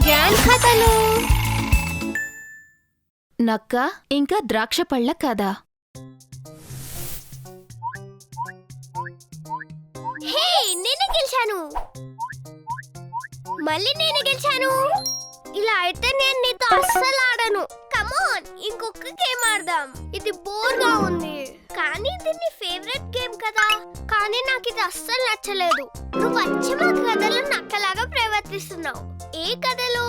Gang కథలు. నక్క ఇంకా ద్రాక్ష పళ్ళ కథ. హే, నేను గెలిచాను. మళ్ళీ నేను గెలిచాను. ఇలా అయితే నేను నీతో అస్సలు ఆడను. కమాన్, ఇంకొక గేమ్ ఆడదాం. ఇది బోర్గా ఉంది, కానీ ఇది నీ ఫేవరెట్ గేమ్ కదా. కానీ నాకు ఇది అస్సలు నచ్చలేదు. నువ్వు వచ్చి మా కథలో నక్కలాగా ప్రవర్తిస్తున్నావు. ఏ కథలో?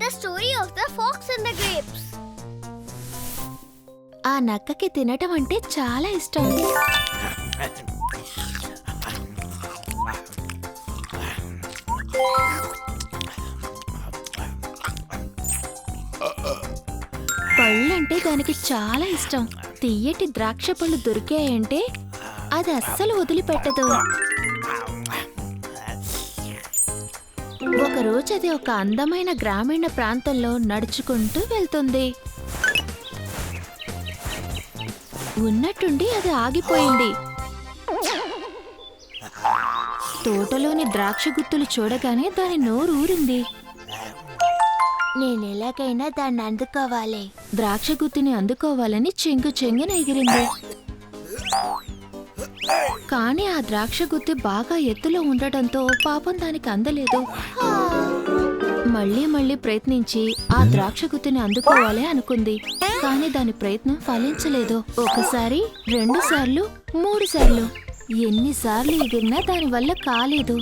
The story of the pox and the grapes. ఆ నక్కకి తినటం అంటే చాలా ఇష్టం. పళ్ళంటే దానికి చాలా ఇష్టం. తియ్యటి ద్రాక్ష పళ్ళు దొరికాయంటే అది అస్సలు వదిలిపెట్టదు. ఒకరోజు అది ఒక అందమైన గ్రామీణ ప్రాంతంలో నడుచుకుంటూ వెళ్తుంది. ఉన్నట్టుండి అది ఆగిపోయింది. తోటలోని ద్రాక్ష గుత్తులు చూడగానే దాని నోరు ఊరింది. నేనెలాగైనా దాన్ని అందుకోవాలి. ద్రాక్ష గుత్తిని అందుకోవాలని చెంగు చెంగున ఎగిరింది. కానీ ఆ ద్రాక్ష గుత్తి బాగా ఎత్తులో ఉండటంతో పాపం దానికి అందలేదు. మళ్ళీ మళ్ళీ ప్రయత్నించి ఆ ద్రాక్ష గుత్తిని అందుకోవాలి అనుకుంది. కానీ దాని ప్రయత్నం ఫలించలేదు. ఒకసారి, 2 సార్లు, 3 సార్లు. ఎన్నిసార్లు ఎగిరినా దాని వల్ల కాలేదు.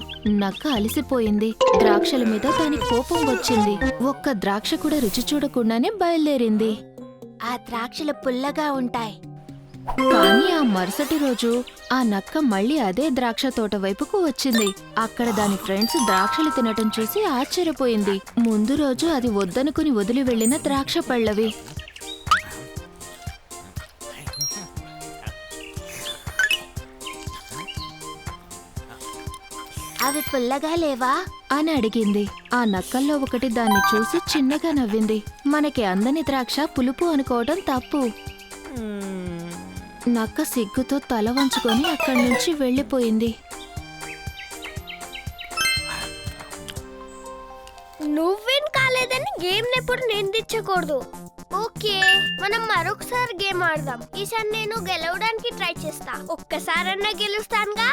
నక్క అలసిపోయింది. ద్రాక్షల మీద దాని కోపం వచ్చింది. ఒక్క ద్రాక్ష కూడా రుచి చూడకుండానే బయలుదేరింది. ఆ ద్రాక్షలు పుల్లగా ఉంటాయి. కానీ ఆ మరుసటి రోజు ఆ నక్క మళ్ళీ అదే ద్రాక్ష తోట వైపుకు వచ్చింది. అక్కడ దాని ఫ్రెండ్స్ ద్రాక్షలు తినటం చూసి ఆశ్చర్యపోయింది. ముందు రోజు అది వద్దనుకుని వదిలి వెళ్లిన ద్రాక్ష పళ్ళవి. అవి పుల్లగా లేవా అని అడిగింది. ఆ నక్కల్లో ఒకటి దాన్ని చూసి చిన్నగా నవ్వింది. మనకి అందని ద్రాక్ష పులుపు అనుకోవడం తప్పు. నక్క సిగ్గుతో తల వంచుకొని అక్కడి నుంచి వెళ్ళిపోయింది. నువ్వేం కాలేదని గేమ్ ఎప్పుడు నిందించకూడదు. ఓకే, మనం మరొకసారి గేమ్ ఆడదాం. ఈసారి నేను గెలవడానికి ట్రై చేస్తా. ఒక్కసారన్నా గెలుస్తానుగా.